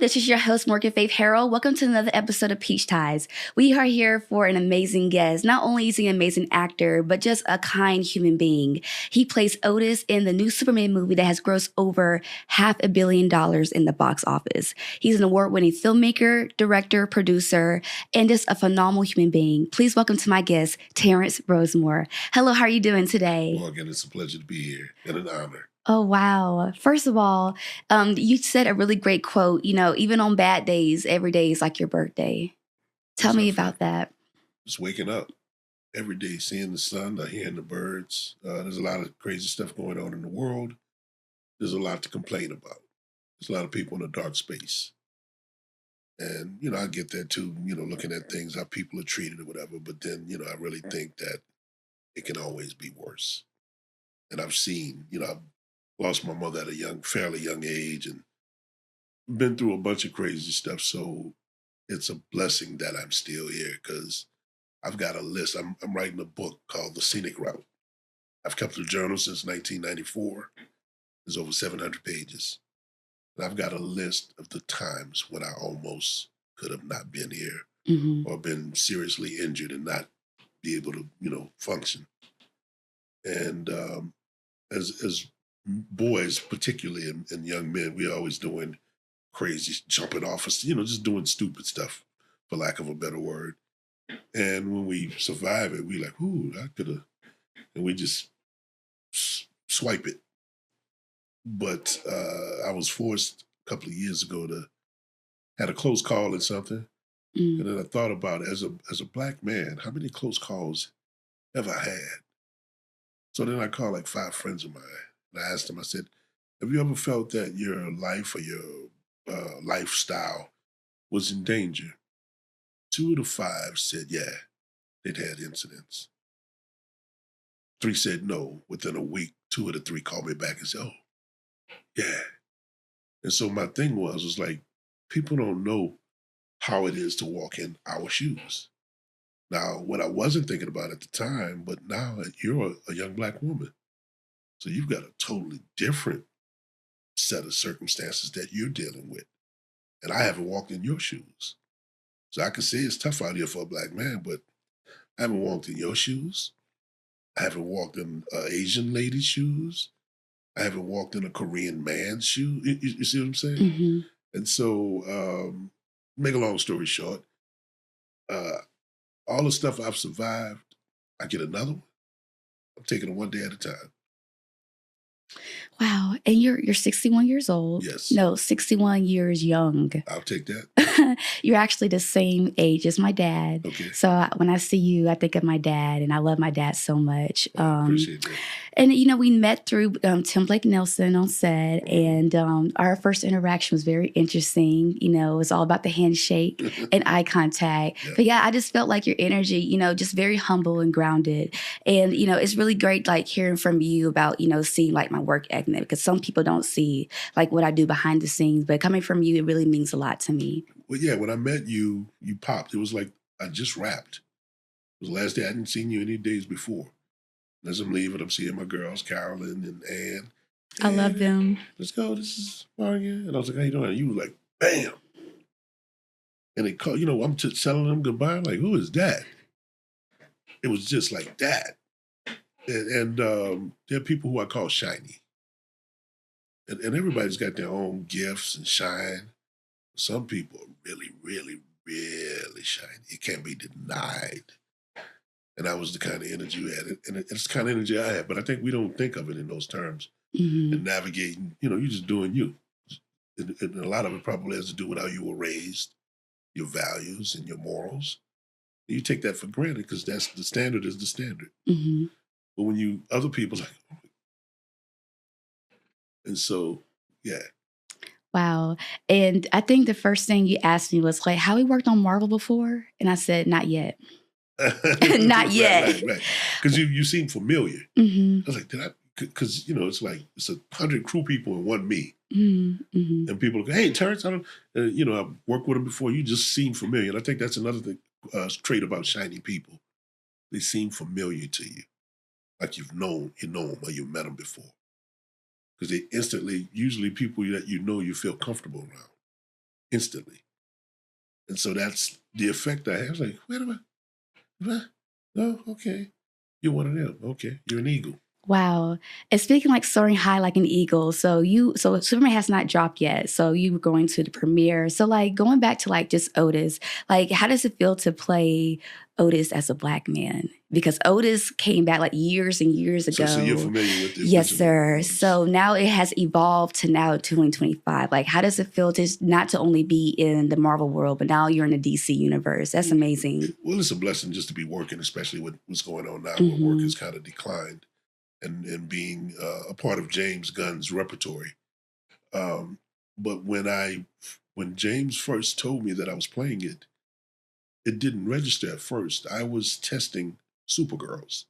This is your host, Morgan Faith Harrell. Welcome to another episode of Peach Ties. We are here for an amazing guest. Not only is he an amazing actor, but just a kind human being. He plays Otis in the new Superman movie that has grossed over $500 million in the box office. He's an award-winning filmmaker, director, producer, and just a phenomenal human being. Please welcome to my guest, Terence Rosemore. Hello, how are you doing today? Morgan, it's a pleasure to be here and an honor. Oh, wow. First of all, you said a really great quote, even on bad days, every day is like your birthday. Tell me about that. Just waking up every day, seeing the sun, hearing the birds. There's a lot of crazy stuff going on in the world. There's a lot to complain about. There's a lot of people in a dark space. And, I get that too, looking at things, how people are treated or whatever. But then, I really think that it can always be worse. And I've seen, I've lost my mother at a fairly young age and been through a bunch of crazy stuff. So it's a blessing that I'm still here because I've got a list. I'm writing a book called The Scenic Route. I've kept a journal since 1994. There's over 700 pages. And I've got a list of the times when I almost could have not been here or been seriously injured and not be able to, function. And as boys, particularly and young men, we're always doing crazy, jumping off, just doing stupid stuff, for lack of a better word. And when we survive it, we like, ooh, I could have, and we just swipe it. But I was forced a couple of years ago had a close call in something. And then I thought about it, as a black man, how many close calls have I had? So then I called like 5 friends of mine. And I asked them, I said, have you ever felt that your life or your lifestyle was in danger? 2 of the 5 said, yeah, they'd had incidents. 3 said no. Within a week, 2 of the 3 called me back and said, oh, yeah. And so my thing was like, people don't know how it is to walk in our shoes. Now, what I wasn't thinking about at the time, but now you're a young black woman. So you've got a totally different set of circumstances that you're dealing with. And I haven't walked in your shoes. So I can say it's tough out here for a black man, but I haven't walked in your shoes. I haven't walked in an Asian lady's shoes. I haven't walked in a Korean man's shoes. You see what I'm saying? Mm-hmm. And so, make a long story short, all the stuff I've survived, I get another one. I'm taking it one day at a time. Wow. And you're 61 years old. Yes. No, 61 years young. I'll take that. You're actually the same age as my dad. Okay. So when I see you, I think of my dad, and I love my dad so much. Appreciate that. And, we met through Tim Blake Nelson on set, and our first interaction was very interesting. It was all about the handshake and eye contact. Yeah. But I just felt like your energy, just very humble and grounded. And, it's really great, like, hearing from you about, seeing, like, my work ethic, because some people don't see, like, what I do behind the scenes. But coming from you, it really means a lot to me. Well, yeah, when I met you, you popped. It was like I just wrapped. It was the last day. I hadn't seen you any days before. As I'm leaving, I'm seeing my girls, Carolyn and Ann. I love them. Let's go. This is Morgan. And I was like, how you doing? And you were like, bam. And they called, I'm telling them goodbye. I'm like, who is that? It was just like that. And there are people who I call shiny. And everybody's got their own gifts and shine. Some people are really, really, really shiny. It can't be denied. And that was the kind of energy you had. And it's the kind of energy I had. But I think we don't think of it in those terms. Mm-hmm. And navigating, you're just doing you. And a lot of it probably has to do with how you were raised, your values and your morals. And you take that for granted because that's the standard is the standard. Mm-hmm. But when other people like, oh. And so, yeah. Wow. And I think the first thing you asked me was like, how he worked on Marvel before? And I said, not yet. Not yet. Right. Because you seem familiar. Mm-hmm. I was like, did I? Because, it's like, it's 100 crew people and one me. Mm-hmm. And people go, hey, Terrence, I've worked with him before. You just seem familiar. And I think that's another thing, trait about shiny people. They seem familiar to you. Like you know them or you've met them before. Because they instantly, usually people that you feel comfortable around. instantly. And so that's the effect I have. I was like, wait a minute. What? No, okay. You're one of them. Okay. You're an eagle. Wow. And speaking like soaring high like an eagle, so Superman has not dropped yet. So you were going to the premiere. So like going back to like just Otis, like how does it feel to play Otis as a Black man? Because Otis came back like years and years So you're ago. familiar with the Yes, original sir. Otis. So now it has evolved to now 2025. Like how does it feel to not to only be in the Marvel world, but now you're in the DC universe? That's amazing. Well, it's a blessing just to be working, especially with what's going on now, where work Mm-hmm. has kind of declined, and being a part of James Gunn's repertory. Um, but when James first told me that I was playing it, it didn't register at first. I was testing Supergirls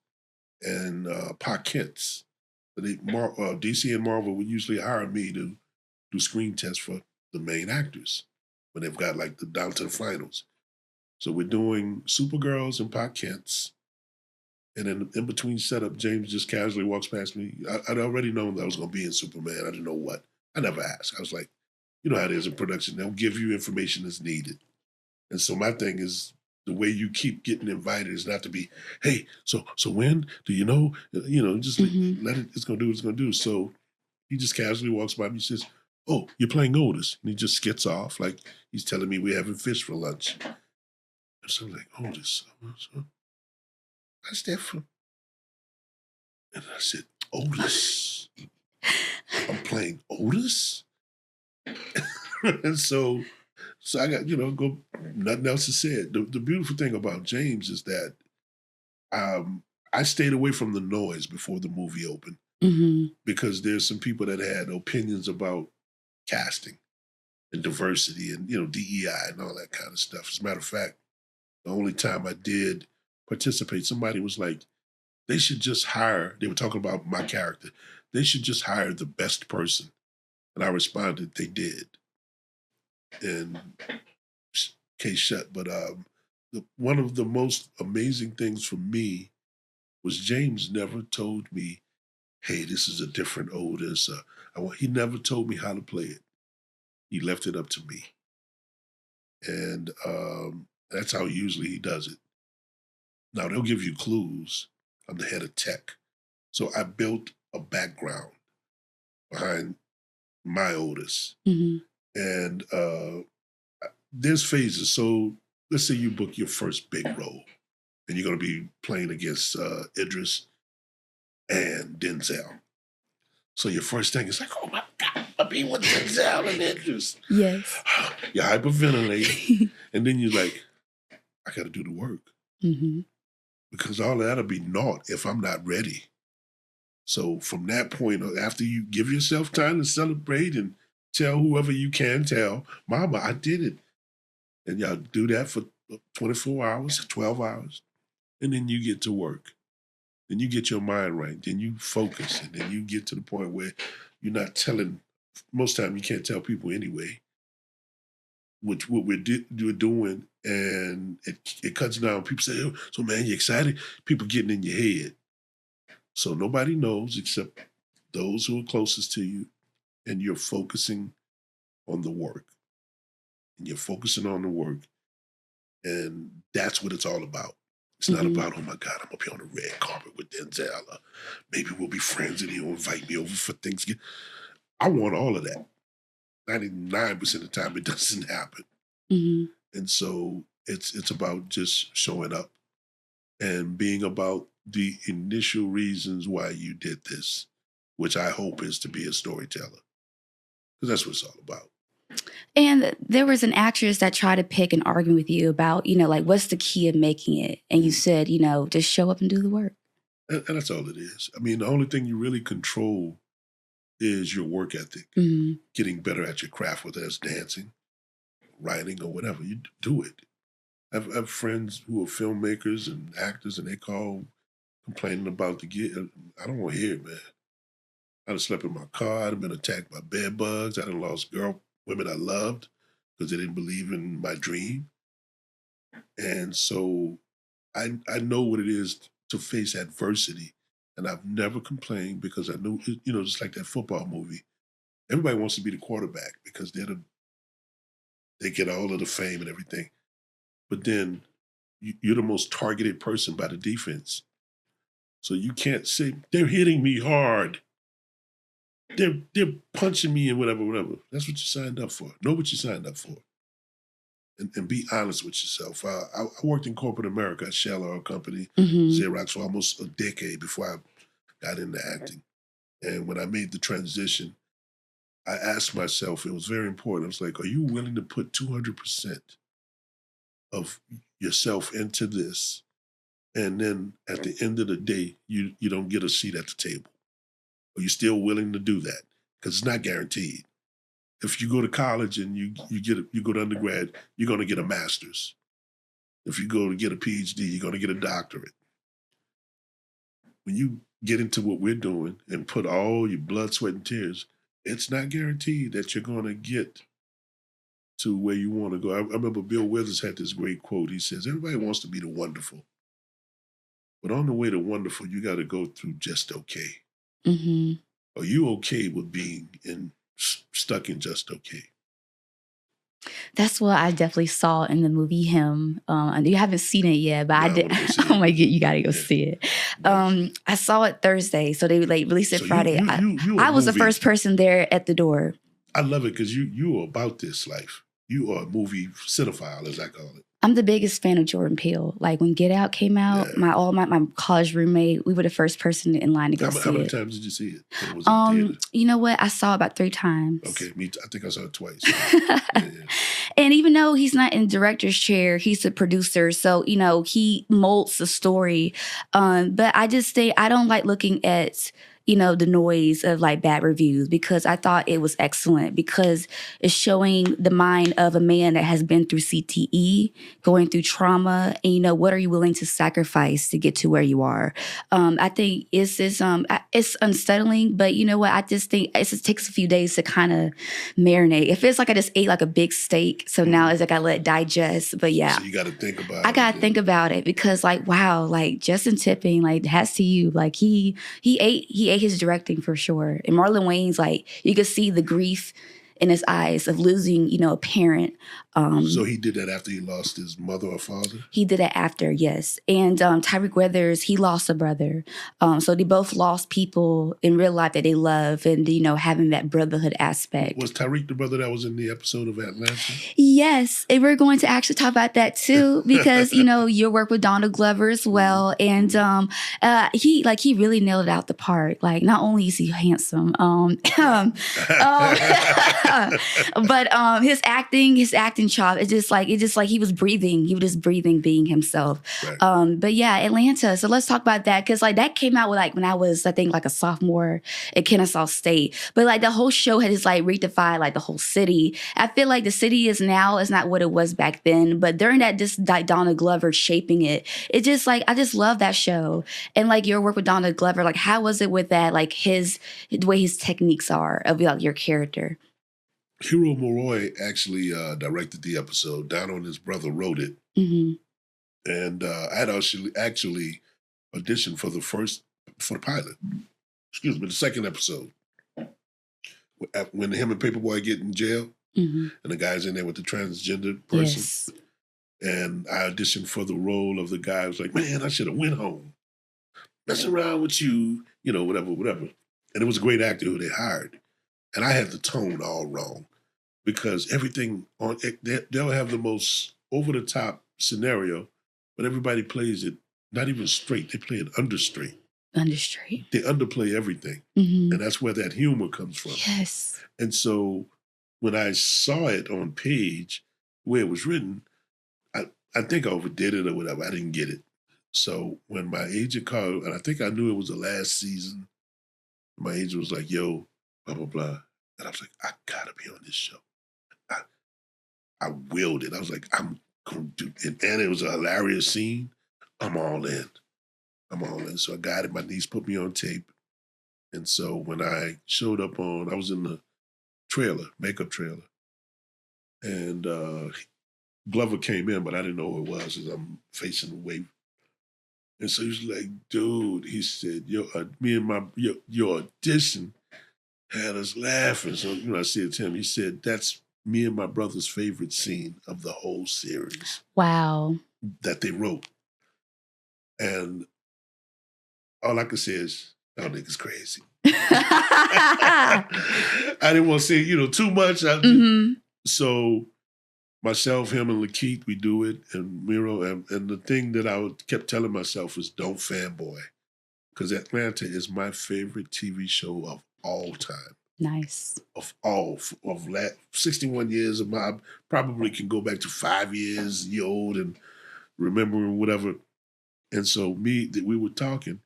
and Pa Kent's. DC and Marvel would usually hire me to do screen tests for the main actors when they've got like the down to the finals. So we're doing Supergirls and Pa Kent's. And then in between setup, James just casually walks past me. I'd already known that I was going to be in Superman. I didn't know what. I never asked. I was like, you know how it is in production. They'll give you information that's needed. And so my thing is the way you keep getting invited is not to be, hey, so when do you know? Just Mm-hmm. let it. It's going to do what it's going to do. So he just casually walks by me and says, "Oh, you're playing Otis," and he just skits off like he's telling me we're having fish for lunch. And so I'm like, Otis, what's that from? And I said, Otis. I'm playing Otis? And so I got, go nothing else is said. The beautiful thing about James is that I stayed away from the noise before the movie opened Mm-hmm. because there's some people that had opinions about casting and diversity and, DEI and all that kind of stuff. As a matter of fact, the only time I did participate, somebody was like, they should just hire, they were talking about my character, they should just hire the best person. And I responded, they did. And case shut. But one of the most amazing things for me was James never told me, hey, this is a different Otis. He never told me how to play it. He left it up to me. And that's how usually he does it. Now, they'll give you clues. I'm the head of tech. So I built a background behind my Otis. Mm-hmm. And there's phases. So let's say you book your first big role and you're going to be playing against Idris and Denzel. So your first thing is like, oh my God, I'll be with Denzel and Idris. Yes. You hyperventilate. And then you're like, I got to do the work. Mm-hmm. Because all of that'll be naught if I'm not ready. So from that point, after you give yourself time to celebrate and tell whoever you can tell, Mama, I did it. And y'all do that for 24 hours, 12 hours. And then you get to work. Then you get your mind right. Then you focus. And then you get to the point where you're not telling, most time you can't tell people anyway, what we're doing. And it cuts down. People say, oh, so man, you excited? People getting in your head. So nobody knows except those who are closest to you. And you're focusing on the work. And you're focusing on the work. And that's what it's all about. It's not Mm-hmm. about, oh my God, I'm up here on the red carpet with Denzel. Maybe we'll be friends and he'll invite me over for Thanksgiving. I want all of that. 99% of the time it doesn't happen. Mm-hmm. And so it's about just showing up and being about the initial reasons why you did this, which I hope is to be a storyteller. Because that's what it's all about. And there was an actress that tried to pick an argument with you about, like, what's the key of making it? And you said, just show up and do the work. And that's all it is. I mean, the only thing you really control is your work ethic, Mm-hmm. getting better at your craft, whether that's dancing, writing, or whatever. You do it. I have friends who are filmmakers and actors, and they call complaining about the gig. I don't want to hear it, man. I'd have slept in my car. I'd have been attacked by bed bugs. I'd have lost women I loved because they didn't believe in my dream. And so I know what it is to face adversity. And I've never complained because I knew, just like that football movie. Everybody wants to be the quarterback because They get all of the fame and everything. But then you're the most targeted person by the defense. So you can't say, they're hitting me hard. They're punching me and whatever. That's what you signed up for. Know what you signed up for. And be honest with yourself. I worked in corporate America at Shell Oil Company, Xerox, for almost a decade before I got into acting. And when I made the transition, I asked myself, it was very important. I was like, are you willing to put 200% of yourself into this? And then at the end of the day, you don't get a seat at the table. Are you still willing to do that? Because it's not guaranteed. If you go to college and you go to undergrad, you're going to get a master's. If you go to get a PhD, you're going to get a doctorate. When you get into what we're doing and put all your blood, sweat, and tears, it's not guaranteed that you're going to get to where you want to go. I remember Bill Withers had this great quote. He says, everybody wants to be the wonderful. But on the way to wonderful, you got to go through just okay. Mm-hmm. Are you okay with being stuck in just okay? That's what I definitely saw in the movie Him. You haven't seen it yet, but No, I did. Oh my God, you gotta go see it. I saw it Thursday, so they released it So Friday. I was the first person there at the door. I love it because you are about this life. You are a movie cinephile, as I call it. I'm the biggest fan of Jordan Peele. Like when Get Out came out, my college roommate, we were the first person in line to go see it. How many times did you see it? It was in theater? You know what? I saw it about 3 times. Okay, I think I saw it twice. And even though he's not in director's chair, he's a producer. So, he molds the story. But I just say I don't like looking at the noise of like bad reviews, because I thought it was excellent, because it's showing the mind of a man that has been through CTE, going through trauma, and what are you willing to sacrifice to get to where you are? I think it's unsettling, but you know what? I just think it just takes a few days to kind of marinate. It feels like I just ate like a big steak, so now it's like I let it digest. But yeah, so you got to think about it. I got to think about it, because like, wow, like Justin Tipping, like hats to you, like he ate his directing for sure. And Marlon Wayne's, like, you could see the grief in his eyes of losing, a parent. So he did that after he lost his mother or father? He did it after, yes. And Tyreek Weathers, he lost a brother. So they both lost people in real life that they love, and, having that brotherhood aspect. Was Tyreek the brother that was in the episode of Atlanta? Yes. And we're going to actually talk about that too, because, your work with Donald Glover as well. And he really nailed it out the park. Like, not only is he handsome, but his acting chop, it's just like he was breathing. He was just breathing, being himself. Right. But yeah, Atlanta. So let's talk about that, because like that came out with like when I was, I think, like a sophomore at Kennesaw State. But like the whole show had just like redefined like the whole city. I feel like the city is not what it was back then. But during that, just like Donald Glover shaping it, it just like I just love that show. And like your work with Donald Glover, like how was it with that? Like the way his techniques are of like your character. Hero Moroi actually directed the episode. Down on His Brother wrote it. Mm-hmm. And I had actually auditioned for the pilot. Excuse me, the second episode. When him and Paperboy get in jail, and the guy's in there with the transgender person. Yes. And I auditioned for the role of the guy who was like, man, I should have went home. Messing around with you, whatever. And it was a great actor who they hired. And I had the tone all wrong. Because everything they'll have the most over-the-top scenario, but everybody plays it not even straight. They play it understraight. Understraight. They underplay everything. And that's where that humor comes from. Yes. And so when I saw it on page, where it was written, I think I overdid it or whatever. I didn't get it. So when my agent called, and I think I knew it was the last season, my agent was like, yo, blah, blah, blah. And I was like, I gotta be on this show. I willed it. I was like, I'm going to do it. And it was a hilarious scene. I'm all in. So I got it. My niece put me on tape. And so when I showed up I was in the makeup trailer. And Glover came in, but I didn't know who it was as I'm facing away. And so he was like, dude, he said, your audition had us laughing. So, I said to him, he said, that's me and my brother's favorite scene of the whole series Wow. that they wrote. And all I can say is, y'all niggas crazy. I didn't want to say, too much. So myself, him, and Lakeith, we do it, and Miro. And the thing that kept telling myself is don't fanboy. Because Atlanta is my favorite TV show of all time. Nice. Of 61 years of my, probably can go back to 5 years old and remembering whatever. And so we were talking,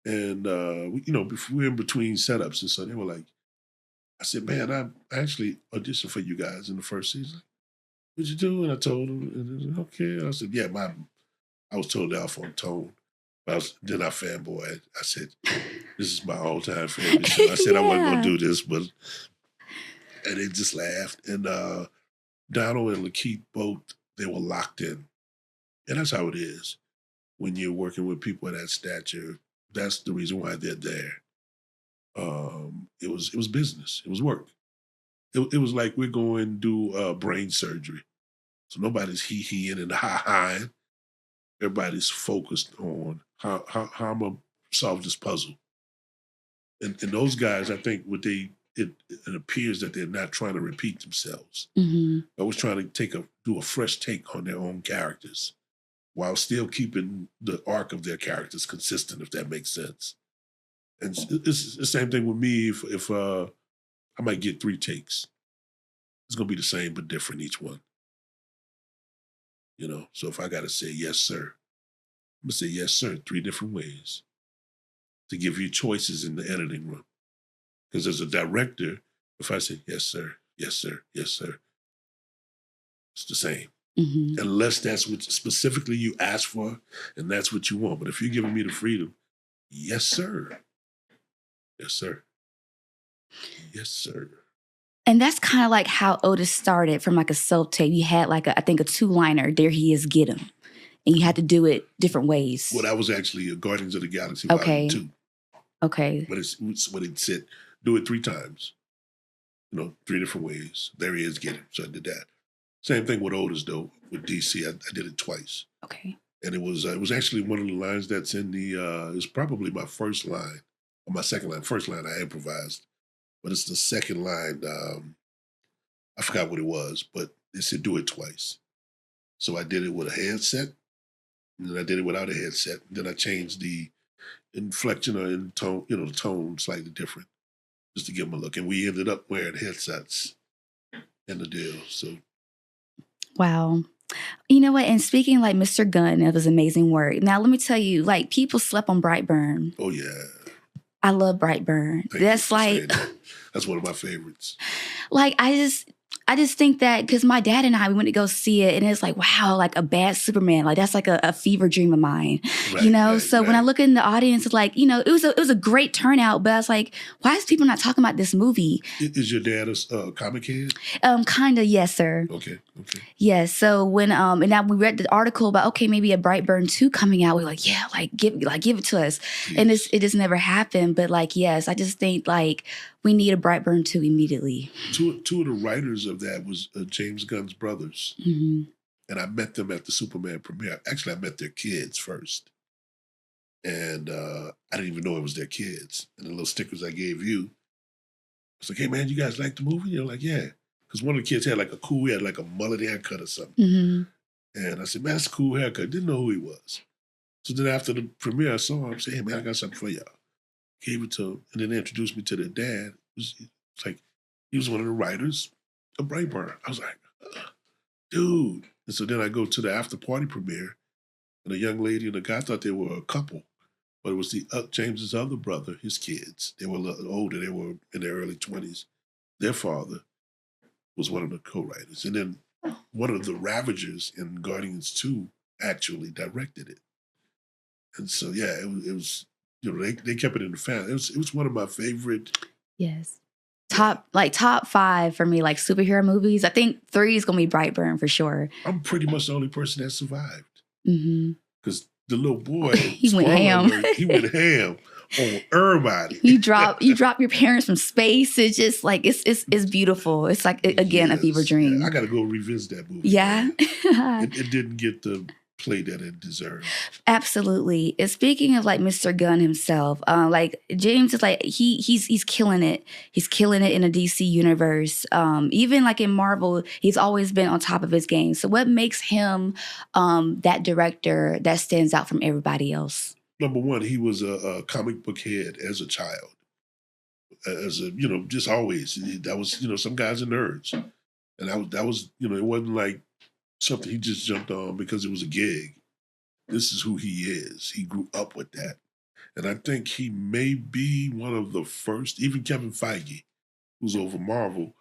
and before we were in between setups, and so they were like, I said, man, I actually auditioned for you guys in the first season. What'd you do? And I told them, and they said, okay. I said, yeah, I was told off on tone. Then I fanboy. I said, this is my all-time favorite show. I said I wasn't going to do this, and they just laughed. And Donald and Lakeith both, they were locked in. And that's how it is. When you're working with people of that stature, that's the reason why they're there. It was business. It was work. It was like we're going to do brain surgery. So nobody's hee-heeing and ha-haing. Everybody's focused on how I'm going to solve this puzzle. And those guys, I think, it appears that they're not trying to repeat themselves. Mm-hmm. I was trying to do a fresh take on their own characters while still keeping the arc of their characters consistent, if that makes sense. And it's the same thing with me. If I might get 3 takes, it's going to be the same but different each one. So if I got to say yes, sir, I'm going to say yes, sir, 3 different ways to give you choices in the editing room. Because as a director, if I say yes, sir, yes, sir, yes, sir, it's the same. Mm-hmm. Unless that's what specifically you ask for and that's what you want. But if you're giving me the freedom, yes, sir. Yes, sir. Yes, sir. And that's kind of like how Otis started from like a self-tape. You had like I think a 2-liner, there he is, get him. And you had to do it different ways. Well, that was actually a Guardians of the Galaxy Volume 2. Okay. But it said, do it 3 times. 3 different ways. There he is, get him. So I did that. Same thing with Otis, though. With DC, I did it twice. Okay. And it was actually one of the lines that's in the, it's probably my first line, or my second line. First line I improvised, but it's the second line. I forgot what it was, but they said do it twice. So I did it with a headset, and then I did it without a headset. Then I changed the inflection or in tone, the tone slightly different, just to give them a look. And we ended up wearing headsets in the deal. So. Wow. You know what? And speaking like Mr. Gunn, it was amazing work. Now, let me tell you, like people slept on Brightburn. Oh, yeah. I love Brightburn. That's like, that's one of my favorites. Like, I just think that because my dad and we went to go see it, and it's like, wow, like a bad Superman, like that's like a fever dream of mine, right, So when I look in the audience, it's like, it was a great turnout, but I was like, why is people not talking about this movie? Is your dad a comic head? Kinda, yes, sir. Okay. Yes. So when and now we read the article about maybe a Brightburn 2 coming out, we're like, yeah, give it to us, yes. And it just never happened. But like, yes, I just think like we need a Brightburn 2 immediately. Two of the writers of that was James Gunn's brothers. Mm-hmm. And I met them at the Superman premiere. Actually, I met their kids first. And I didn't even know it was their kids. And the little stickers I gave you, I was like, hey, man, you guys like the movie? You're like, yeah. Because one of the kids had like he had like a mullet haircut or something. Mm-hmm. And I said, man, that's a cool haircut. Didn't know who he was. So then after the premiere, I saw him. I said, hey, man, I got something for y'all. Gave it to him. And then they introduced me to their dad. It's like, he was one of the writers of Brightburn. I was like, dude. And so then I go to the after party premiere, and a young lady and a guy, I thought they were a couple, but it was James's other brother, his kids. They were a little older. They were in their early 20s. Their father was one of the co-writers. And then one of the Ravagers in Guardians 2 actually directed it. And so, yeah, it was, they kept it in the family. It was one of my favorite. Yes. Top 5 for me, like superhero movies. I think 3 is going to be Brightburn for sure. I'm pretty much the only person that survived. Mm-hmm. Because the little boy, he went ham. He went ham on everybody. You drop your parents from space. It's just like it's beautiful. It's like again a fever dream. Yeah, I got to go revisit that movie. Yeah, it didn't get the play that it deserved. Absolutely. And speaking of like Mr. Gunn himself, like James is like he's killing it. He's killing it in the DC universe. Even like in Marvel, he's always been on top of his game. So what makes him that director that stands out from everybody else? Number one, he was a comic book head as a child. As a just always that was some guys are nerds, and that was it wasn't like something he just jumped on because it was a gig. This is who he is. He grew up with that. And I think he may be one of the first, even Kevin Feige, who's over Marvel,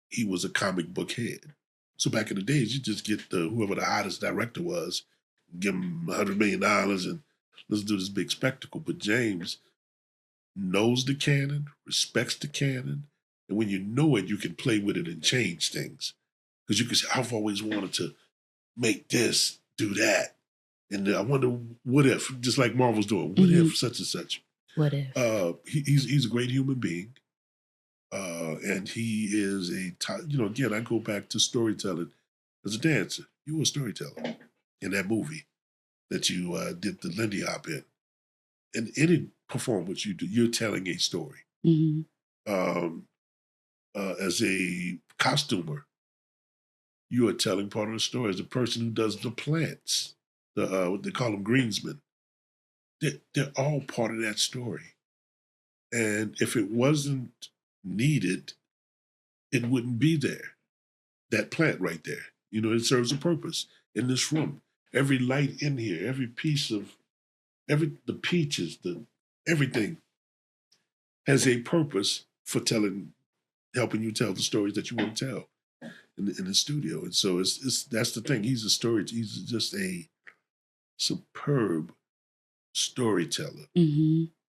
he was a comic book head. So back in the days, you just get whoever the hottest director was, give him $100 million and let's do this big spectacle. But James knows the canon, respects the canon, and when you know it, you can play with it and change things. Because you can say, I've always wanted to make this, do that. And I wonder, what if, just like Marvel's doing, what if such and such? What if? He's a great human being. And he is again, I go back to storytelling. As a dancer, you were a storyteller in that movie that you did the Lindy Hop in. In any performance you do, you're telling a story. As a costumer, you are telling part of the story. As the person who does the plants, what they call them greensmen, they're all part of that story. And if it wasn't needed, it wouldn't be there. That plant right there, it serves a purpose in this room. Every light in here, every piece of the peaches, everything has a purpose for helping you tell the stories that you want to tell in the studio. And so that's the thing. He's just a superb storyteller.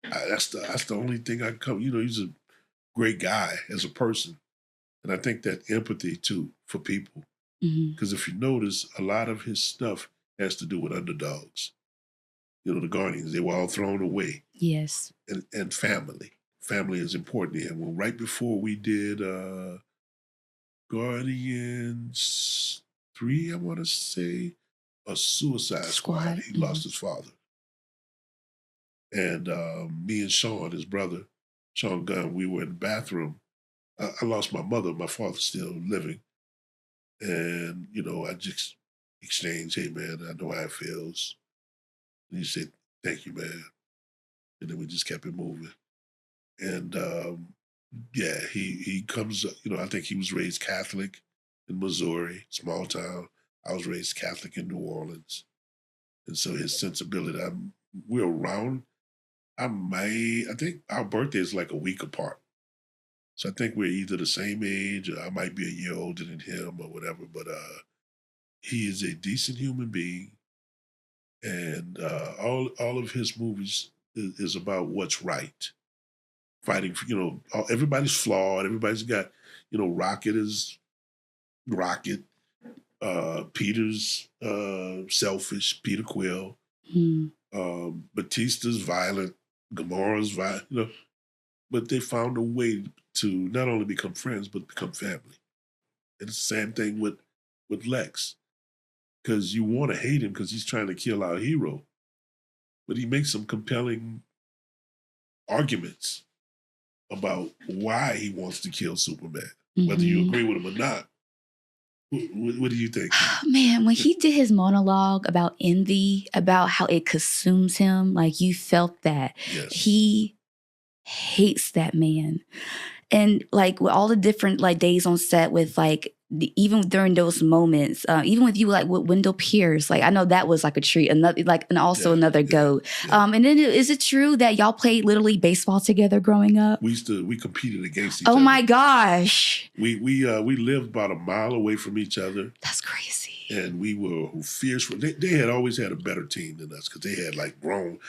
That's the only thing I can come. He's a great guy as a person, and I think that empathy too for people. Because if you notice, a lot of his stuff has to do with underdogs. The Guardians, they were all thrown away. Yes. And family. Family is important to him. Well, right before we did Guardians 3, I want to say, a Suicide Squad. He lost his father. And me and Sean, his brother, Sean Gunn, we were in the bathroom. I lost my mother. My father's still living. And, I just exchanged, hey, man, I know how it feels. And he said, thank you, man. And then we just kept it moving. And, he comes, I think he was raised Catholic in Missouri, small town. I was raised Catholic in New Orleans. And so his sensibility, we're around. I think our birthday is like a week apart. So I think we're either the same age or I might be a year older than him or whatever. But he is a decent human being. And all of his movies is about what's right. Fighting for, everybody's flawed. Everybody's got, Rocket is Rocket. Peter's selfish, Peter Quill. Batista's violent. Gamora's violent, but they found a way to not only become friends, but become family. And it's the same thing with Lex. Because you want to hate him because he's trying to kill our hero. But he makes some compelling arguments about why he wants to kill Superman. Whether you agree with him or not. What do you think? Man, when he did his monologue about envy, about how it consumes him, like you felt that. Yes. He hates that man. And like with all the different like days on set with like even during those moments, even with you like with Wendell Pierce, like I know that was like a treat, another another goat. Yeah. And then is it true that y'all played literally baseball together growing up? We competed against each other. Oh my gosh! We lived about a mile away from each other. That's crazy. And we were fierce. They had always had a better team than us because they had like grown.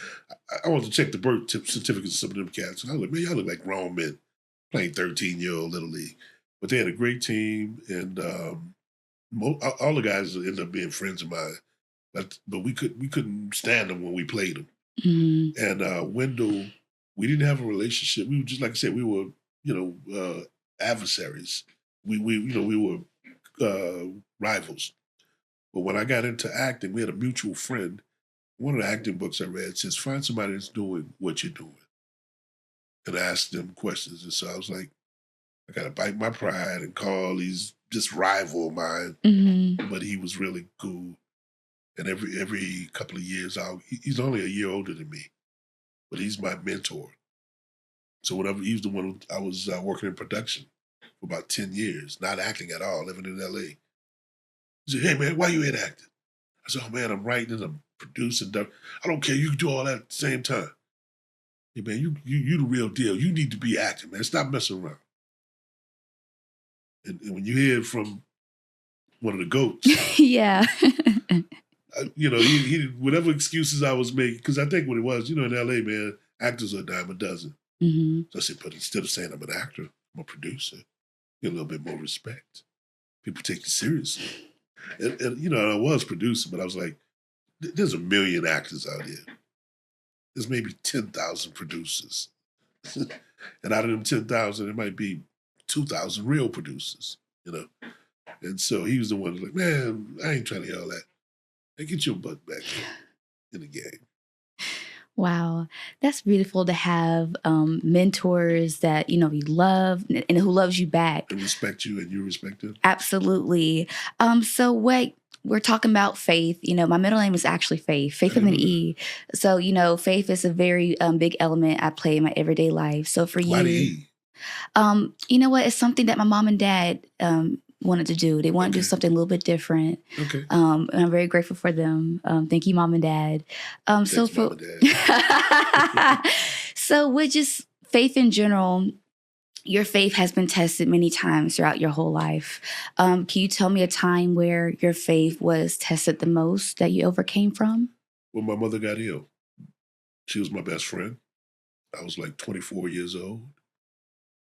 I wanted to check the birth certificates of some of them cats, and I look, man, y'all look like grown men playing 13-year-old Little League. But they had a great team, and all the guys ended up being friends of mine. But we couldn't stand them when we played them. And Wendell We didn't have a relationship. We were just, like I said, we were, adversaries. We were rivals. But when I got into acting, we had a mutual friend. One of the acting books I read says, find somebody that's doing what you're doing and ask them questions. And so I was like, I got to bite my pride and call these this rival of mine, but he was really cool. And every couple of years, he's only a year older than me, but he's my mentor. So whenever he was the one, I was working in production for about 10 years, not acting at all, living in LA. He said, hey man, why you ain't acting? I said, oh man, I'm writing and I'm producing. I don't care. You can do all that at the same time. Hey man, you the real deal. You need to be acting, man. Stop messing around. And when you hear it from one of the goats, Yeah. he whatever excuses I was making, because I think what it was, in LA, man, actors are a dime a dozen. So I said, but instead of saying I'm an actor, I'm a producer, get a little bit more respect. People take you seriously. And I was producing, but I was like, there's a million actors out here. There's maybe 10,000 producers. And out of them 10,000, there might be 2,000 real producers, And so he was the one who was like, man, I ain't trying to hear all that. Hey, get your butt back in the game. Wow. That's beautiful to have mentors that, you love and who loves you back. And respect you and you respect them. Absolutely. So we're talking about Faith. My middle name is actually Faith with an E. So, faith is a very big element I play in my everyday life. So for Why you, the E? You know what? It's something that my mom and dad wanted to do. They want to do something a little bit different. Okay. And I'm very grateful for them. Thank you, mom and dad. Mom and dad. So with just faith in general, your faith has been tested many times throughout your whole life. Can you tell me a time where your faith was tested the most that you overcame from? When my mother got ill. She was my best friend. I was like 24 years old.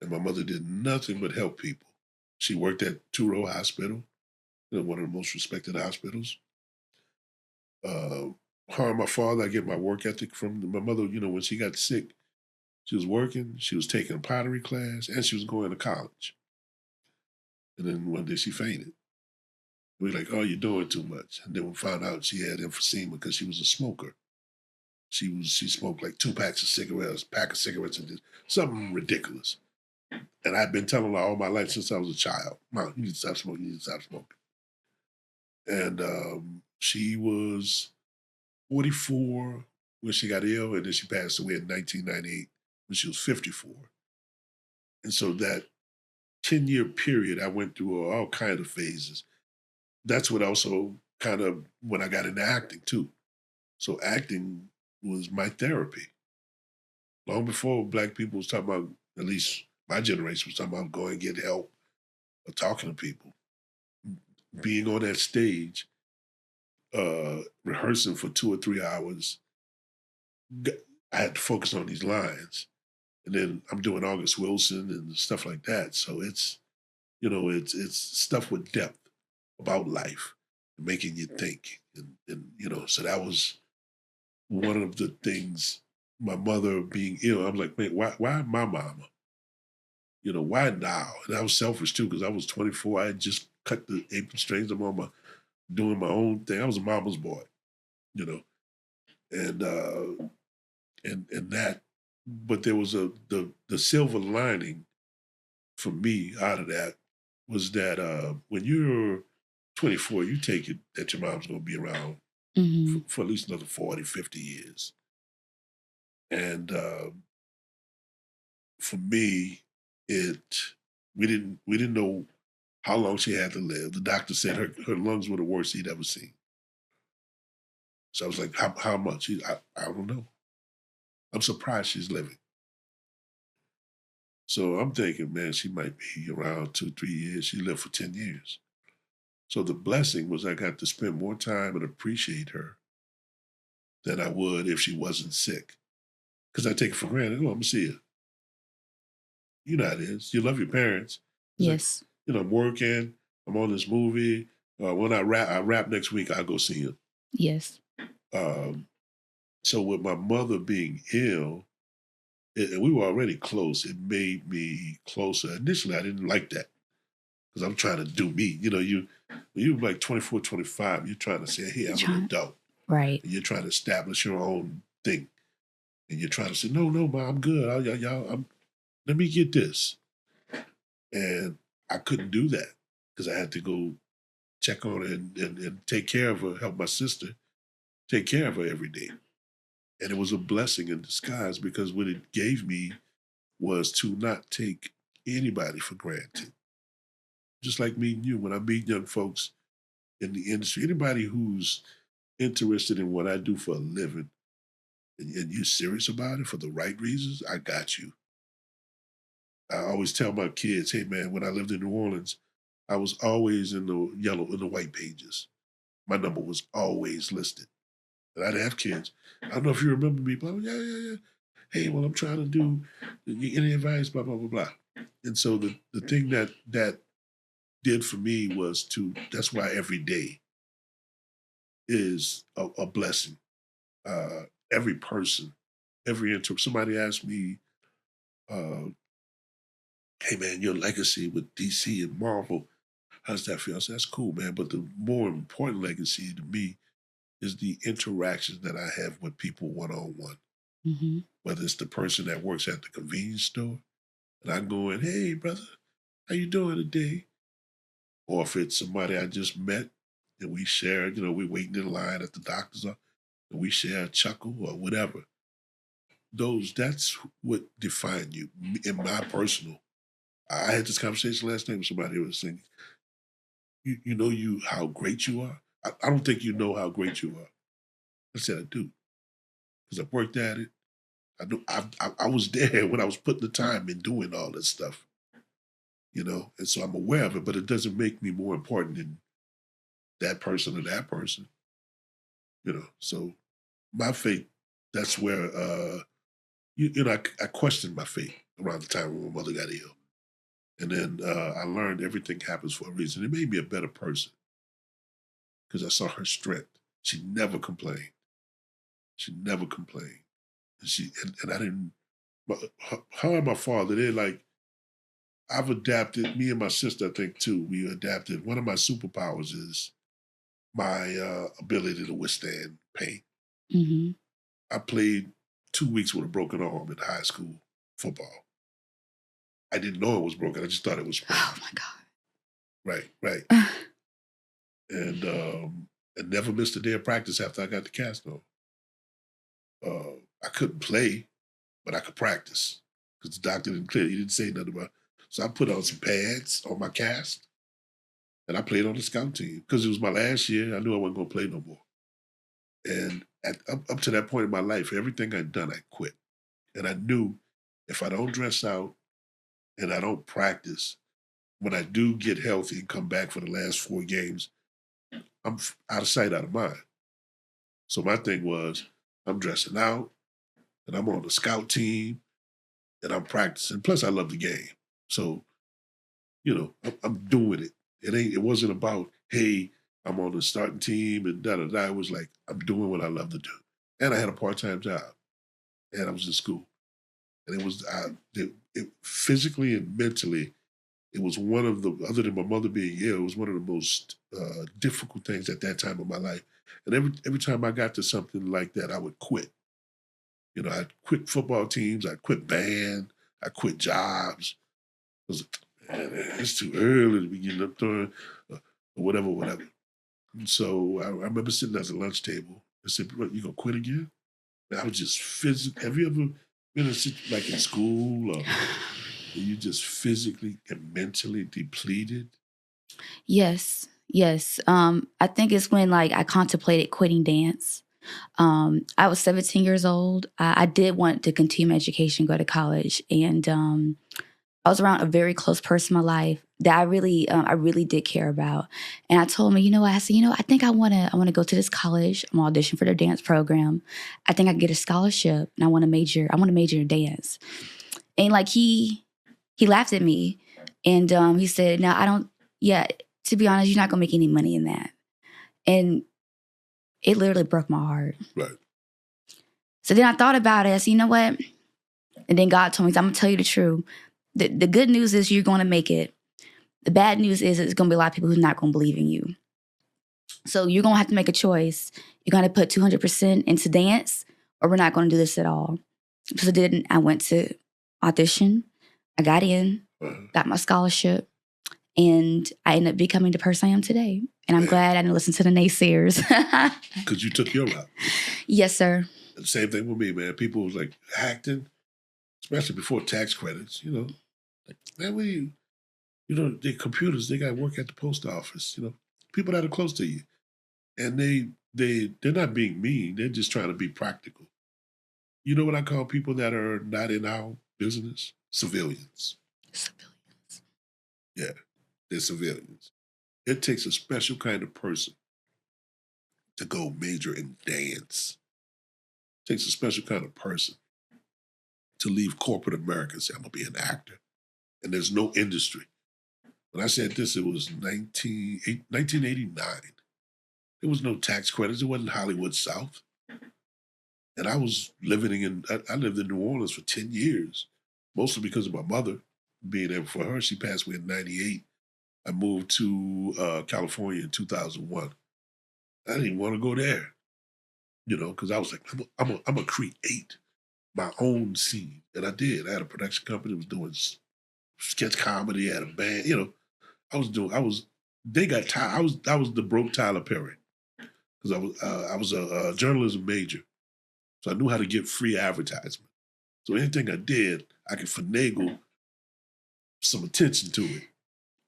And my mother did nothing but help people. She worked at Turo Hospital, one of the most respected hospitals. Her and my father, I get my work ethic from my mother. When she got sick, she was working, she was taking a pottery class, and she was going to college. And then one day she fainted. We were like, oh, you're doing too much. And then we found out she had emphysema because she was a smoker. She smoked like 2 packs of cigarettes, pack of cigarettes, and something ridiculous. And I'd been telling her all my life since I was a child, Mom, you need to stop smoking, you need to stop smoking. And she was 44 when she got ill, and then she passed away in 1998 when she was 54. And so that 10-year period, I went through all kinds of phases. That's what also kind of when I got into acting too. So acting was my therapy. Long before Black people was talking about, at least my generation was talking about going and get help or talking to people. Being on that stage, rehearsing for 2 or 3 hours, I had to focus on these lines. And then I'm doing August Wilson and stuff like that. So it's stuff with depth about life, making you think. And so that was one of the things, my mother being ill, I'm like, man, why my mama? Why now? And I was selfish too, because I was 24. I had just cut the apron strings. I'm doing my own thing. I was a mama's boy, and that. But there was the silver lining for me out of that was that when you're 24, you take it that your mom's going to be around for at least another 40, 50 years. And for me, we didn't know how long she had to live. The doctor said her lungs were the worst he'd ever seen. So I was like, how much? I don't know. I'm surprised she's living. So I'm thinking, man, she might be around 2, 3 years. She lived for 10 years. So the blessing was I got to spend more time and appreciate her than I would if she wasn't sick. Because I take it for granted. Oh, I'm going to see her. You know how it is. You love your parents. It's yes. Like, I'm working. I'm on this movie. When I rap next week, I'll go see him. Yes. So with my mother being ill, And we were already close. It made me closer. Initially, I didn't like that because I'm trying to do me. You know, when you're like 24, 25, you're trying to say, hey, I'm an adult. Right. And you're trying to establish your own thing. And you're trying to say, no, ma, I'm good. Let me get this. And I couldn't do that because I had to go check on her and take care of her, help my sister take care of her every day. And it was a blessing in disguise because what it gave me was to not take anybody for granted. Just like meeting you, when I meet young folks in the industry, anybody who's interested in what I do for a living, and you're serious about it for the right reasons, I got you. I always tell my kids, hey man, when I lived in New Orleans, I was always in the white pages. My number was always listed. And I'd have kids. I don't know if you remember me, but yeah. Hey, well, I'm trying to do any advice, blah, blah, blah, blah. And so the thing that did for me was that's why every day is a blessing. Every person, somebody asked me, uh, hey man, your legacy with DC and Marvel, how's that feel? I said, that's cool, man. But the more important legacy to me is the interactions that I have with people one on one. Whether it's the person that works at the convenience store, and I'm going, hey brother, how you doing today? Or if it's somebody I just met and we share, we're waiting in line at the doctor's office and we share a chuckle or whatever. That's what define you. In my personal, I had this conversation last night with somebody who was saying, you know how great you are? I don't think you know how great you are. I said, I do. Because I've worked at it. I know I was there when I was putting the time in doing all this stuff, and so I'm aware of it, but it doesn't make me more important than that person or that person, So my faith, that's where, I questioned my faith around the time when my mother got ill. And then I learned everything happens for a reason. It made me a better person because I saw her strength. She never complained. She never complained. And I didn't, her and my father, they're like, I've adapted, me and my sister, I think too, we adapted. One of my superpowers is my ability to withstand pain. Mm-hmm. I played 2 weeks with a broken arm in high school football. I didn't know it was broken. I just thought it was sprained. Oh my God. Right. And I never missed a day of practice after I got the cast on. I couldn't play, but I could practice because the doctor didn't clear. He didn't say nothing about it. So I put on some pads on my cast and I played on the scout team because it was my last year. I knew I wasn't going to play no more. And up to that point in my life, everything I'd done, I quit. And I knew if I don't dress out and I don't practice, when I do get healthy and come back for the last 4 games, I'm out of sight, out of mind. So my thing was, I'm dressing out and I'm on the scout team and I'm practicing. Plus, I love the game. So, I'm doing it. It wasn't about, hey, I'm on the starting team and da da da. It was like, I'm doing what I love to do. And I had a part-time job and I was in school. And it was, physically and mentally, it was one of the, other than my mother being ill, it was one of the most difficult things at that time of my life. And every time I got to something like that, I would quit. I'd quit football teams, I'd quit band, I quit jobs. I was like, man, it's too early to be getting up there, or whatever. And so I remember sitting at the lunch table. I said, "What, you gonna quit again?" And I was just physically. Have you ever been like in school, or you just physically and mentally depleted? Yes. I think it's when I contemplated quitting dance. I was 17 years old. I did want to continue my education, go to college, and I was around a very close person in my life that I really did care about. And I told him, I said, I think I want to go to this college. I'm auditioning for their dance program. I think I can get a scholarship, and I want to major in dance. And he laughed at me, and he said, "No, I don't. Yeah, to be honest, you're not gonna make any money in that." And it literally broke my heart. Right. So then I thought about it. I said, you know what? And then God told me, I'm going to tell you the truth. The good news is you're going to make it. The bad news is it's going to be a lot of people who's not going to believe in you. So you're going to have to make a choice. You're going to put 200% into dance, or we're not going to do this at all. So I went to audition. I got in, got my scholarship, and I ended up becoming the person I am today. And I'm glad I didn't listen to the naysayers. Because you took your route. Yes, sir. The same thing with me, man. People was like, acting, especially before tax credits, like, man, the computers, they got to work at the post office, people that are close to you. And they're not being mean. They're just trying to be practical. You know what I call people that are not in our business? Civilians. Civilians. Yeah, they're civilians. It takes a special kind of person to go major in dance. It takes a special kind of person to leave corporate America and say, I'm going to be an actor. And there's no industry. When I said this, it was 1989. There was no tax credits. It wasn't Hollywood South. And I was I lived in New Orleans for 10 years, mostly because of my mother being there for her. She passed away in 98. I moved to California in 2001. I didn't even want to go there, because I was like, I'm going to create my own scene. And I did. I had a production company that was doing sketch comedy. I had a band, they got tired. I was the broke Tyler Perry because I was a journalism major. So I knew how to get free advertisement. So anything I did, I could finagle some attention to it.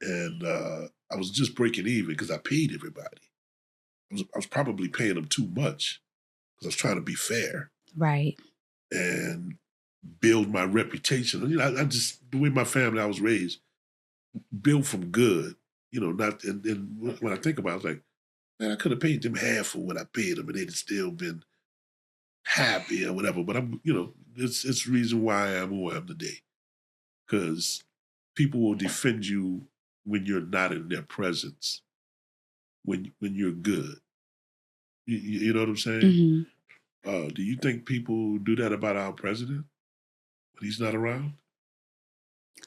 And I was just breaking even because I paid everybody. I was probably paying them too much because I was trying to be fair. Right. And build my reputation. I just, the way my family I was raised, build from good, not, and when I think about it, I was like, man, I could have paid them half of what I paid them and they'd still been happy or whatever. But it's the reason why I'm who I am today. Because people will defend you when you're not in their presence, when you're good. You know what I'm saying? Mm-hmm. Do you think people do that about our president when he's not around?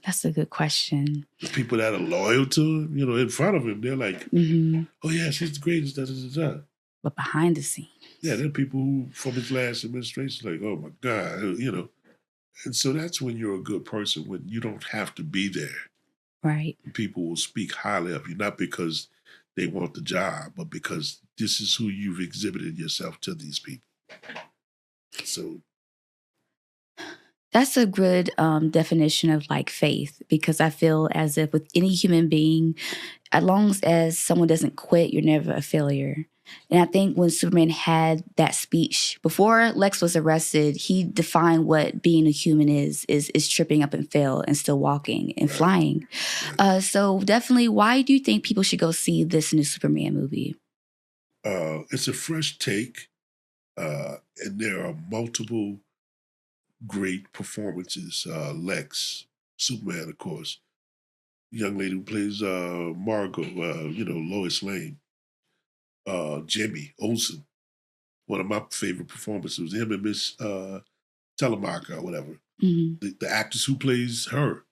That's a good question. The people that are loyal to him, in front of him, they're like, oh yeah, she's the greatest, da, da, da, da. But behind the scenes. Yeah, there are people who, from his last administration, like, oh my God, And so that's when you're a good person, when you don't have to be there. Right. People will speak highly of you, not because they want the job, but because this is who you've exhibited yourself to these people. So that's a good definition of like faith, because I feel as if with any human being, as long as someone doesn't quit, you're never a failure. And I think when Superman had that speech before Lex was arrested, he defined what being a human is tripping up and fail and still walking and flying. So definitely, why do you think people should go see this new Superman movie? It's a fresh take, and there are multiple great performances. Lex, Superman, of course, the young lady who plays Margot, Lois Lane. Jimmy Olsen, one of my favorite performances was him and Miss Telemacher or whatever. Mm-hmm. The actress who plays her.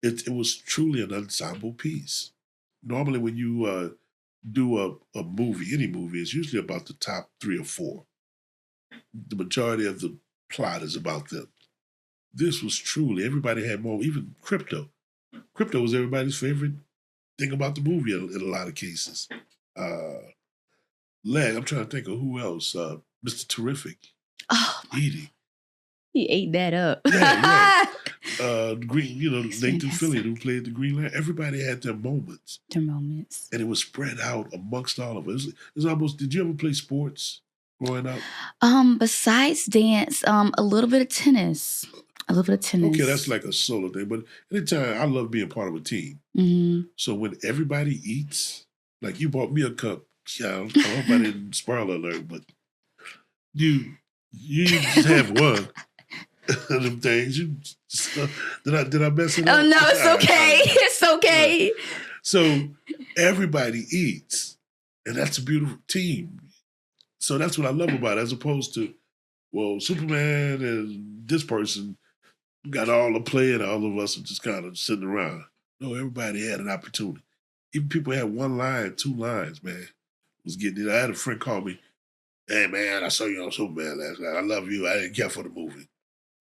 It was truly an ensemble piece. Normally when you do a movie, any movie, it's usually about the top 3 or 4. The majority of the plot is about them. This was truly, everybody had more, even Crypto. Crypto was everybody's favorite thing about the movie in a lot of cases. I'm trying to think of who else. Mr. Terrific. Oh, Edie. He ate that up. Yeah. Green, Nathan Fillion who played the Green Lantern. Everybody had their moments. And it was spread out amongst all of us. It was almost, did you ever play sports growing up? Besides dance, a little bit of tennis. Okay, that's like a solo thing. But anytime, I love being part of a team. Mm-hmm. So when everybody eats, like you bought me a cup, child. I hope I didn't spoil alert, but you just have one of them things. Did I mess it up? Oh no, it's okay. It's okay. So everybody eats, and that's a beautiful team. So that's what I love about it, as opposed to well, Superman and this person got all the play, and all of us are just kind of sitting around. No, everybody had an opportunity. Even people had one line, two lines, man. Was getting it. I had a friend call me, "Hey, man, I saw you on Superman last night. I love you. I didn't care for the movie."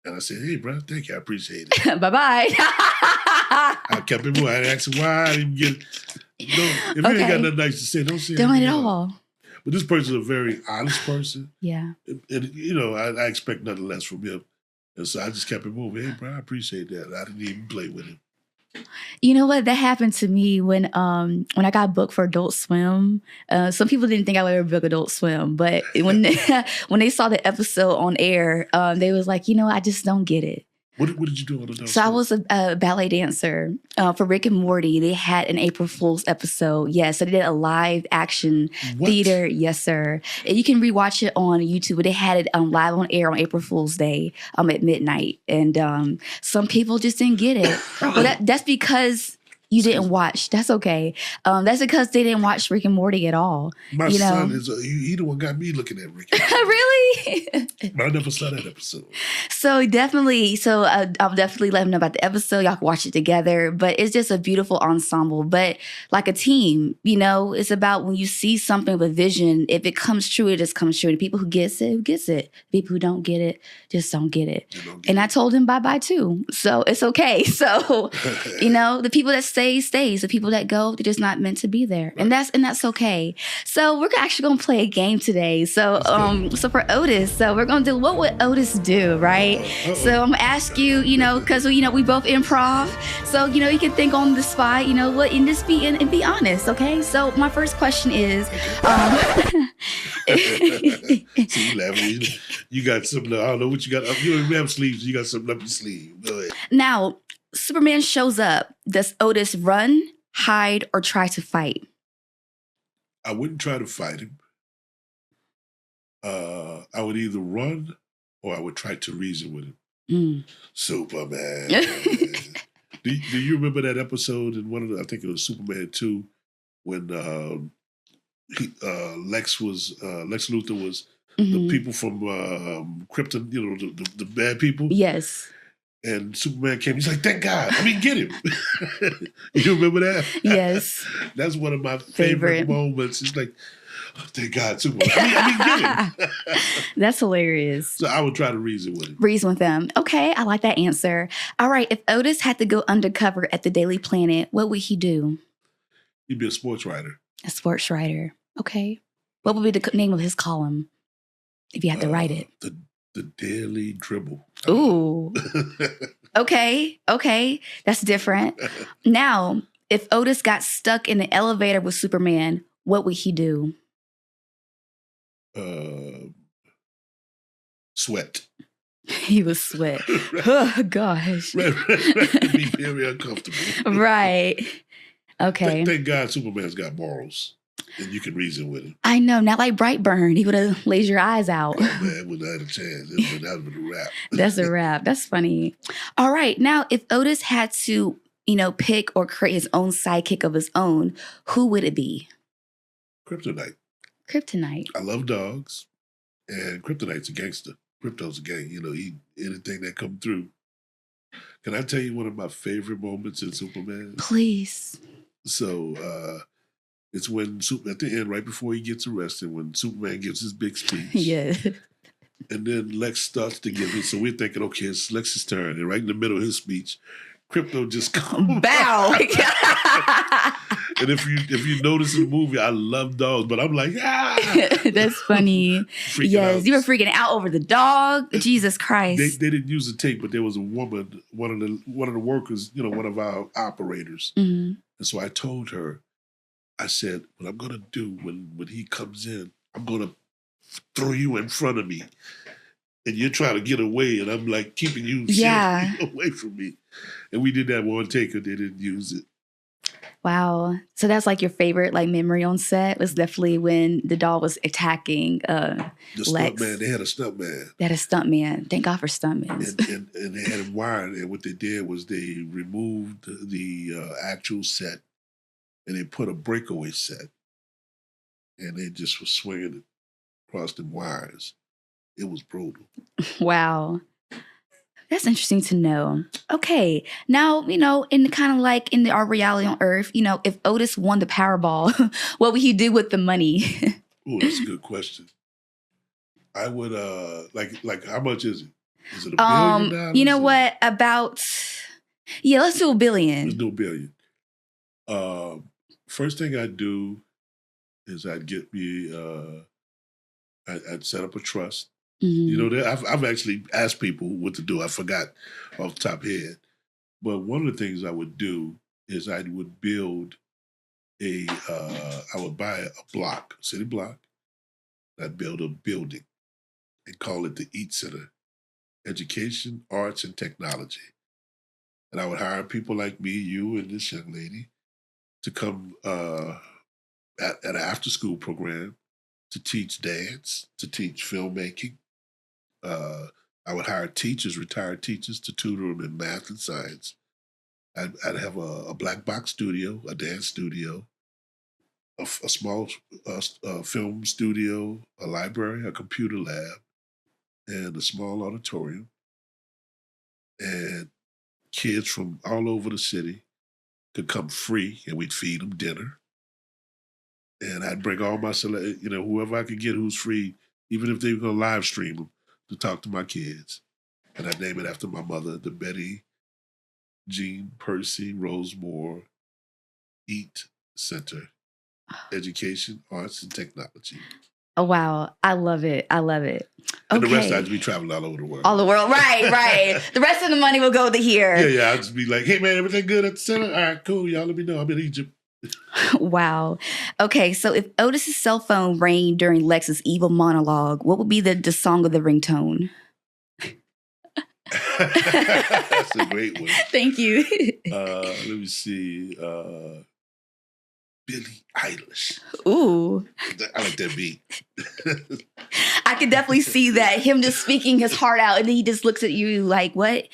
And I said, "Hey, bro, thank you. I appreciate it." Bye-bye. I kept it moving. I didn't ask him why. I didn't get it. No, if you ain't got nothing nice to say, don't say Don't anything at else. all. But this person's a very honest person. Yeah. And I expect nothing less from him. And so I just kept it moving. Hey, bro, I appreciate that. I didn't even play with him. You know what? That happened to me when I got booked for Adult Swim. Some people didn't think I would ever book Adult Swim, but when when they saw the episode on air, they was like, I just don't get it. What did you do on Adult So Swim? I was a ballet dancer for Rick and Morty. They had an April Fool's episode. Yes, so they did a live action theater. Yes, sir. And you can rewatch it on YouTube. But they had it live on air on April Fool's Day at midnight. And some people just didn't get it. Well, that's because you didn't watch. That's okay. That's because they didn't watch Rick and Morty at all. My son is he the one got me looking at Rick. Really? I never saw that episode. So I'll definitely let him know about the episode. Y'all can watch it together. But it's just a beautiful ensemble. But like a team, it's about when you see something with vision, if it comes true, it just comes true. The people who gets it, gets it. The people who don't get it, just don't get it. I told him bye-bye too. So it's okay. So, the people that stays. The people that go, they're just not meant to be there. Right. And that's okay. So we're actually going to play a game today. So for Otis, so we're going to do what would Otis do, right? So I'm going to ask you, because we both improv. So, you can think on the spot, what, and just be honest, okay? So my first question is See, you laughing. You got something, I don't know what you got. You don't even have sleeves. You got something up your sleeve. Go ahead. Now, Superman shows up. Does Otis run, hide, or try to fight? I wouldn't try to fight him. I would either run or I would try to reason with him. Superman. Do you remember that episode in I think it was Superman 2, when Lex Luthor was the people from Krypton, the bad people? Yes. And Superman came. He's like, "Thank God! Get him!" You remember that? Yes. That's one of my favorite moments. It's like, oh, thank God, Superman! Get him! That's hilarious. So I would try to reason with him. Reason with them. Okay, I like that answer. All right, if Otis had to go undercover at the Daily Planet, what would he do? He'd be a sports writer. A sports writer. Okay. What would be the name of his column if you had to write it? The Daily Dribble. Ooh. Okay. That's different. Now, if Otis got stuck in the elevator with Superman, what would he do? Sweat. He would sweat. Oh, gosh. Right. Be very uncomfortable. Right. Okay. Thank God Superman's got morals. And you can reason with him. I know, not like Brightburn. He would have laid your eyes out. Oh, man, wouldn't have had a chance. That would have been a wrap. That's a wrap. That's funny. All right. Now, if Otis had to, pick or create his own sidekick of his own, who would it be? Kryptonite. Kryptonite. I love dogs. And Kryptonite's a gangster. Krypto's a gang. Anything that come through. Can I tell you one of my favorite moments in Superman? Please. So, it's when at the end, right before he gets arrested, when Superman gives his big speech. Yeah. And then Lex starts to give it. So we're thinking, okay, it's Lex's turn. And right in the middle of his speech, Krypto just comes. Bow. And if you notice in the movie, I love dogs, but I'm like, That's funny. Yes, out. You were freaking out over the dog. Jesus Christ. They didn't use the tape, but there was a woman, one of the workers, one of our operators. Mm-hmm. And so I told her, I said, what I'm going to do when he comes in, I'm going to throw you in front of me. And you're trying to get away, and I'm like keeping you away from me. And we did that one take, and they didn't use it. Wow. So that's like your favorite memory on set was definitely when the dog was attacking the Lex. Stuntman. They had a stuntman. They had a stuntman. Thank God for stuntmen. And they had him wired. And what they did was they removed the actual set and they put a breakaway set. And they just was swinging it across the wires. It was brutal. Wow. That's interesting to know. Okay. Now, in kind of like in our reality on Earth, if Otis won the Powerball, what would he do with the money? Oh, that's a good question. I would like how much is it? Is it $1 billion? You know what? Let's do $1 billion. Let's do $1 billion. First thing I'd do is I'd get me I'd set up a trust. Mm-hmm. I've actually asked people what to do. I forgot off the top of my head. But one of the things I would do is I would build I would buy a block, city block. I'd build a building and call it the EAT Center, Education, Arts, and Technology. And I would hire people like me, you, and this young lady to come at an after-school program to teach dance, to teach filmmaking. I would hire teachers, retired teachers, to tutor them in math and science. I'd have a black box studio, a dance studio, a small film studio, a library, a computer lab, and a small auditorium. And kids from all over the city could come free, and we'd feed them dinner. And I'd bring all my whoever I could get who's free, even if they were going to live stream them, to talk to my kids. And I'd name it after my mother, the Betty Jean Percy Rosemore EAT Center, Education, Arts, and Technology. Oh, wow. I love it. I love it. Okay. And the rest I'd be traveling all over the world. All the world. Right. The rest of the money will go to here. Yeah. I'd just be like, hey, man, everything good at the center? All right, cool. Y'all let me know. I'm in Egypt. Wow. Okay, so if Otis's cell phone rang during Lex's evil monologue, what would be the song of the ringtone? That's a great one. Thank you. Let me see. Billie Eilish. Ooh. I like that beat. I could definitely see that, him just speaking his heart out, and then he just looks at you like, what?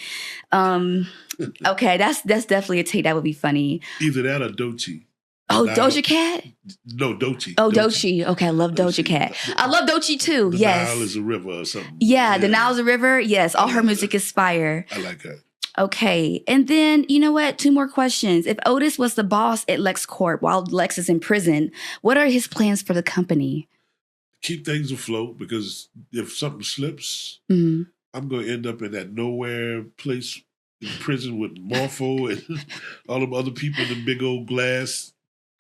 Okay, that's definitely a take. That would be funny. Either that or Doechii. Oh, Doja Cat? No, Doechii. Oh, Doechii. Okay, I love Doja Cat. I love Doechii too. The Yes. Nile is a river or something. Yeah, the Nile is a river. Yes, all her music is fire. I like that. Okay, and then you know what? 2 more questions. If Otis was the boss at LexCorp while Lex is in prison, what are his plans for the company? Keep things afloat, because if something slips, Mm-hmm. I'm going to end up in that nowhere place in prison with Morpho and all them other people in the big old glass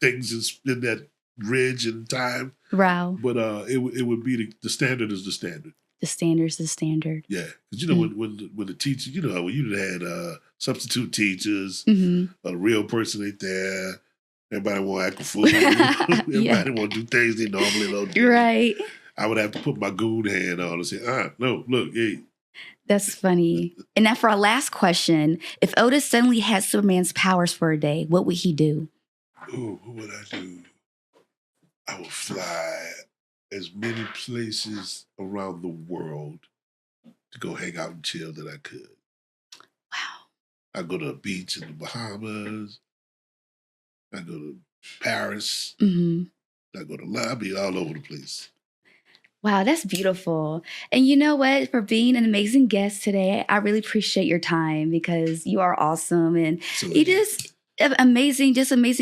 things in that ridge and time. Wow. But it would be the standard is the standard. The standard's the standard. Yeah, because when the teacher, when you had substitute teachers, a real person ain't there. Everybody want to act a fool. Everybody want to do things they normally don't do. Right. I would have to put my goon hand on and say, no, look, hey. That's funny. And now for our last question, if Otis suddenly had Superman's powers for a day, what would he do? Ooh, what would I do? I would fly as many places around the world to go hang out and chill that I could. Wow. I'd go to a beach in the Bahamas. I'd go to Paris. I'd go to Lobby, all over the place. Wow, that's beautiful. And you know what? For being an amazing guest today, I really appreciate your time, because you are awesome. And you just amazing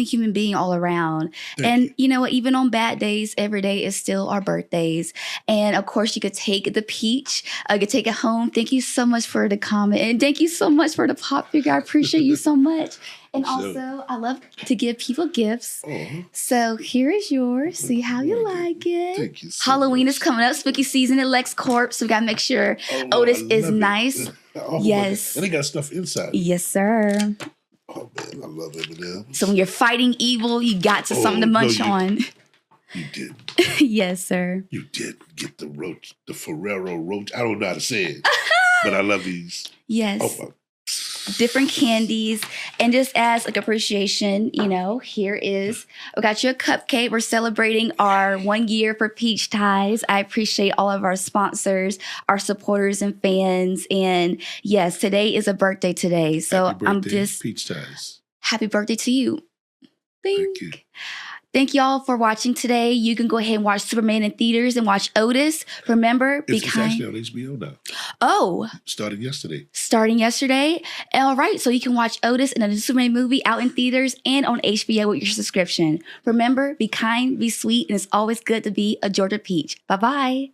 human being all around. And you know what? Even on bad days, every day is still our birthdays. And of course, you could take the peach. You could take it home. Thank you so much for the comment. And thank you so much for the pop figure. I appreciate you so much. And also, I love to give people gifts. So here is yours. See how you like it. Thank you so Halloween much. is coming up. Spooky season at LexCorp. So we got to make sure Otis is nice. Yes. And they got stuff inside. Yes, sir. Oh, man, I love M&M's. So when you're fighting evil, you got something to munch on. You didn't. Yes, sir. You didn't get the Ferrero Roach. I don't know how to say it, but I love these. Yes. Oh, my. Different candies. And just as like appreciation, here is, I got you a cupcake. We're celebrating our 1 year for Peach Ties. I appreciate all of our sponsors, our supporters and fans. And yes, today is a birthday today. So Happy birthday, I'm just Peach Ties. happy birthday to you. Thank you. Thank y'all for watching today. You can go ahead and watch Superman in theaters and watch Otis. Remember, be It's kind. actually on HBO now. Oh, Starting yesterday. starting yesterday. All right, so you can watch Otis and a new Superman movie out in theaters and on HBO with your subscription. Remember, be kind, be sweet, and it's always good to be a Georgia Peach. Bye-bye.